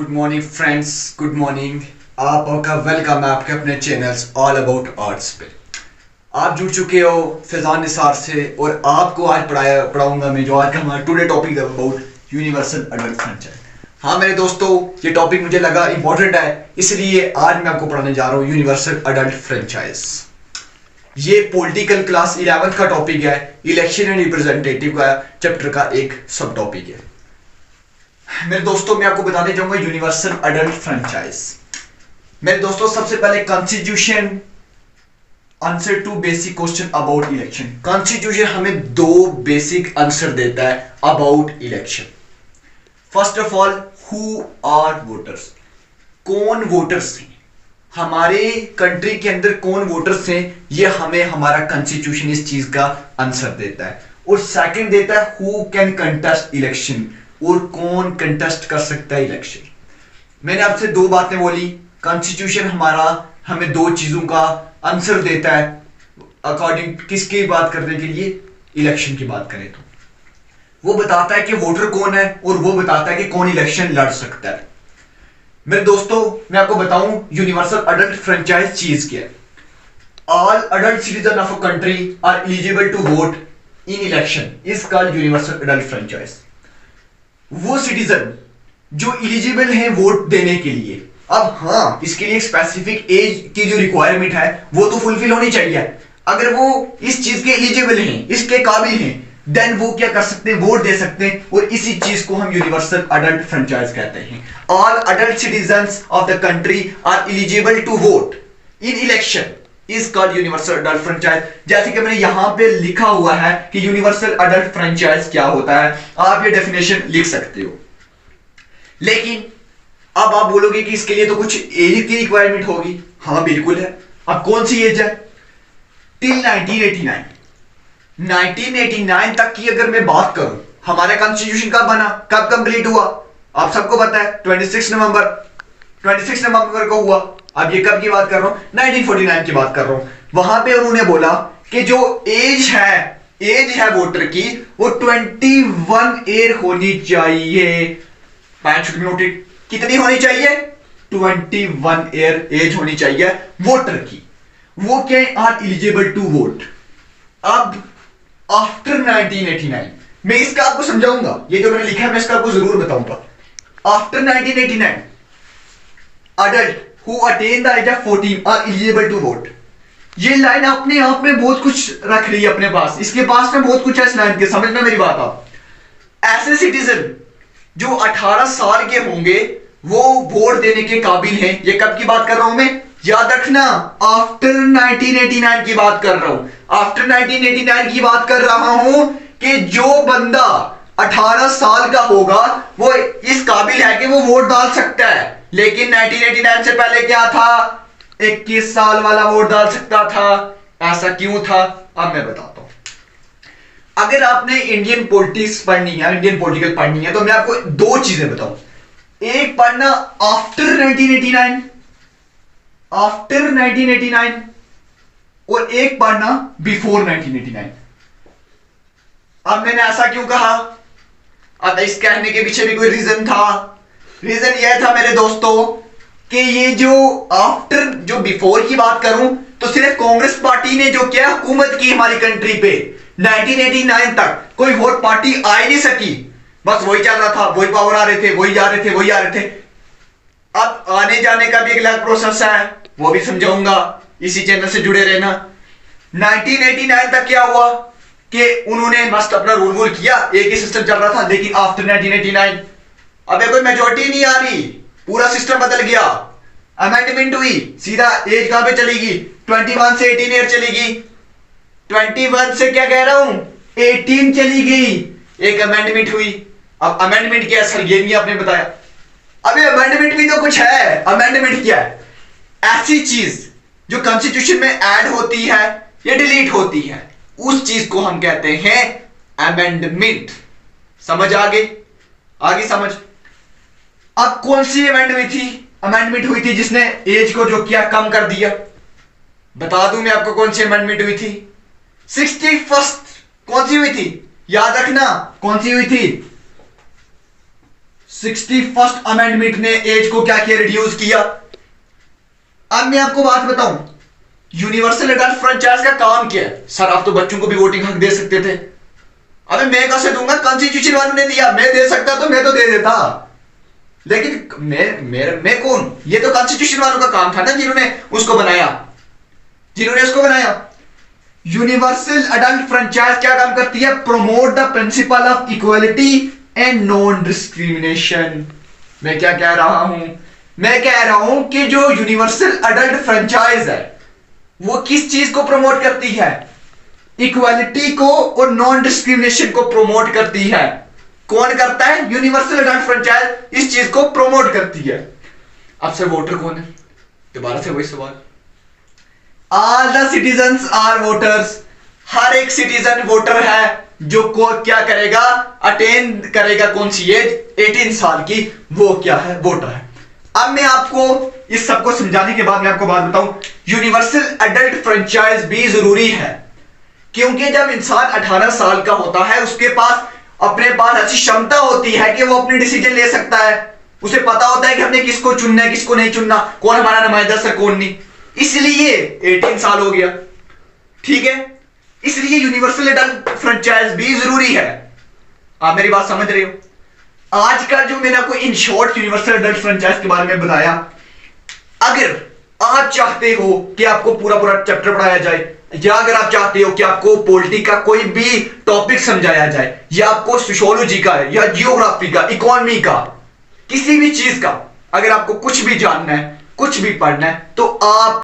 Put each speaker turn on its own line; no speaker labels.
Good morning friends, good morning. आपका welcome है आपके अपने चैनल्स ऑल अबाउट आर्ट्स पे। आप जुड़ चुके हो फैजान निसार से और आपको आज पढ़ाऊंगा मैं जो आज का हमारा टुडे टॉपिक है अबाउट यूनिवर्सल अडल्ट फ्रेंचाइज। हाँ मेरे दोस्तों, ये टॉपिक मुझे लगा इंपॉर्टेंट है, इसलिए आज मैं आपको पढ़ाने जा रहा हूँ यूनिवर्सल अडल्ट फ्रेंचाइज। ये पॉलिटिकल क्लास 11 का टॉपिक है, इलेक्शन एंड रिप्रेजेंटेटिव का चैप्टर का एक सब टॉपिक है। मेरे दोस्तों मैं आपको बताने जाऊंगा यूनिवर्सल अडल्ट फ्रेंचाइज। मेरे दोस्तों सबसे पहले constitution, answer to basic question about election. Constitution हमें दो बेसिक आंसर देता है about election. First of all, who are voters, कौन वोटर्स हैं, हमारे कंट्री के अंदर कौन वोटर्स हैं, ये हमें हमारा कॉन्स्टिट्यूशन इस चीज का आंसर देता है। और सेकंड देता है हु कैन कंटेस्ट इलेक्शन, और कौन कंटेस्ट कर सकता है इलेक्शन। मैंने आपसे दो बातें बोली, कॉन्स्टिट्यूशन हमारा हमें दो चीजों का आंसर देता है अकॉर्डिंग किसकी बात करने के लिए, इलेक्शन की बात करें तो वो बताता है कि वोटर कौन है और वो बताता है कि कौन इलेक्शन लड़ सकता है। मेरे दोस्तों मैं आपको बताऊं यूनिवर्सल अडल्ट फ्रेंचाइज चीज क्या है। All adult citizen of a country are eligible to vote in election is called universal adult franchise. वो सिटीजन जो एलिजिबल है वोट देने के लिए, अब हाँ इसके लिए स्पेसिफिक एज की जो रिक्वायरमेंट है वो तो फुलफिल होनी चाहिए। अगर वो इस चीज के एलिजिबल हैं, इसके काबिल हैं, देन वो क्या कर सकते हैं, वोट दे सकते हैं। और इसी चीज को हम यूनिवर्सल अडल्ट फ्रेंचाइज कहते हैं। All adult citizens of the country are eligible to vote in election is called universal adult franchise. जैसे कि मैंने यहां पे लिखा हुआ है कि यूनिवर्सल अडल्ट फ्रेंचाइज क्या होता है, आप ये डेफिनेशन लिख सकते हो। लेकिन अब आप बोलोगे कि इसके लिए तो कुछ एज की रिक्वायरमेंट होगी। हाँ बिल्कुल है। अब कौन सी एज है, टिल 1989 1989 तक की अगर मैं बात करूं, हमारा कॉन्स्टिट्यूशन कब बना, कब कंप्लीट हुआ, आप सबको पता है 26 नवंबर को हुआ। अब ये कब की बात कर रहा हूं, 1949 की बात कर रहा हूं। वहां पे उन्होंने बोला कि जो एज है वोटर की वो 21 ईयर होनी चाहिए। नोटेड, कितनी होनी चाहिए, 21 ईयर एज होनी चाहिए वोटर की। वो क्या आर एलिजिबल टू वोट। अब आफ्टर 1989 मैं इसका आपको समझाऊंगा, ये जो मैंने लिखा है मैं इसका आपको जरूर बताऊंगा। After 1989 adult who attain the age of 14 are eligible to vote। ये लाइन अपने आप में बहुत कुछ रख रही है अपने पास, इसके पास में बहुत कुछ है इस लाइन के, समझना मेरी बात। आप ऐसे सिटीजन जो 18 साल के होंगे वो वोट देने के काबिल हैं। ये कब की बात कर रहा हूं मैं, याद रखना, आफ्टर 1989 की बात कर रहा हूं। आफ्टर 1989 की बात कर रहा हूं कि जो बंदा 18 साल का होगा वो इस काबिल है कि वो वोट डाल सकता है। लेकिन 1989 से पहले क्या था, 21 साल वाला वोट डाल सकता था। ऐसा क्यों था, अब मैं बताता हूं। अगर आपने इंडियन पॉलिटिक्स पढ़नी है, इंडियन पॉलिटिकल पढ़नी है, तो मैं आपको दो चीजें बताऊं। एक पढ़ना आफ्टर 1989 और एक पढ़ना बिफोर 1989। अब मैंने ऐसा क्यों कहा, अब इस कहने के पीछे भी कोई रीजन था। रीजन यह था मेरे दोस्तों कि ये जो आफ्टर जो बिफोर की बात करूं तो सिर्फ कांग्रेस पार्टी ने जो क्या हुकूमत की हमारी कंट्री पे 1989 तक कोई और पार्टी आ ही नहीं सकी। बस वही चल रहा था, वही पावर आ रहे थे, वही जा रहे थे। अब आने जाने का भी एक अलग प्रोसेस है, वो भी समझाऊंगा, इसी चैनल से जुड़े रहना। 1989 तक क्या हुआ कि उन्होंने मस्त अपना रूल किया, एक ही सिस्टम चल रहा था। लेकिन आफ्टर 1989 अब कोई मेजोरिटी नहीं आ रही, पूरा सिस्टम बदल गया। अमेंडमेंट हुई, सीधा एज कहां पे चलेगी, 21 से 18 ईयर चलेगी। 21 से क्या कह रहा हूं, 18 चली गई। एक अमेंडमेंट हुई। अब अमेंडमेंट क्या है सर, ये नहीं आपने बताया। अबे अमेंडमेंट भी तो कुछ है। अमेंडमेंट क्या है, ऐसी चीज जो कॉन्स्टिट्यूशन में ऐड होती है या डिलीट होती है, उस चीज को हम कहते हैं अमेंडमेंट। समझ आगे समझ। अब कौन सी अमेंडमेंट हुई थी जिसने एज को जो किया कम कर दिया, बता दूं मैं आपको कौन सी अमेंडमेंट हुई थी। 61st कौन सी हुई थी, याद रखना कौन सी हुई थी, 61st अमेंडमेंट ने एज को क्या किया, रिड्यूस किया। अब मैं आपको बात बताऊं, यूनिवर्सल एडल्ट फ्रेंचाइज का काम क्या है। सर आप तो बच्चों को भी वोटिंग हक दे सकते थे। अबे मैं कैसे दूंगा, कॉन्स्टिट्यूशन वालों ने दिया, मैं दे सकता तो मैं तो दे देता, लेकिन मैं कौन, ये तो कॉन्स्टिट्यूशन वालों का काम था ना, जिन्होंने उसको बनाया। यूनिवर्सल एडल्ट फ्रेंचाइज क्या काम करती है, promote the principle of equality and non discrimination. मैं क्या कह रहा हूं, मैं कह रहा हूं कि जो यूनिवर्सल एडल्ट फ्रेंचाइज है वो किस चीज को प्रमोट करती है, इक्वालिटी को और नॉन डिस्क्रिमिनेशन को प्रमोट करती है। कौन करता है, यूनिवर्सल एडल्ट फ्रेंचाइज इस चीज को प्रमोट करती है। अब सर वोटर कौन है, दोबारा से वही सवाल। All the citizens are voters, हर एक सिटीजन वोटर है, जो को क्या करेगा, अटेन करेगा कौन सी एज, 18 साल की, वो क्या है, वोटर है। अब मैं आपको इस सबको समझाने के बाद मैं आपको बात बताऊं, यूनिवर्सल एडल्ट फ्रेंचाइज भी जरूरी है, क्योंकि जब इंसान 18 साल का होता है उसके पास अपने पास ऐसी क्षमता होती है कि वो अपने डिसीजन ले सकता है। उसे पता होता है कि हमने किसको चुनना है, किसको नहीं चुनना, कौन हमारा नुमाइंदा सर कौन नहीं। इसलिए 18 साल हो गया, ठीक है, इसलिए यूनिवर्सल एडल्ट फ्रेंचाइज भी जरूरी है। आप मेरी बात समझ रहे हो। आज का जो मैंने आपको in short universal adult franchise के बारे में बताया, अगर आप चाहते हो कि आपको पूरा चैप्टर पढ़ाया जाए, या अगर आप चाहते हो कि आपको पॉलिटी का कोई भी टॉपिक समझाया जाए, या आपको सोशियोलॉजी का है, या जियोग्राफी का, इकोनॉमी का, किसी भी चीज का, अगर आपको कुछ भी जानना है, कुछ भी पढ़ना है, तो आप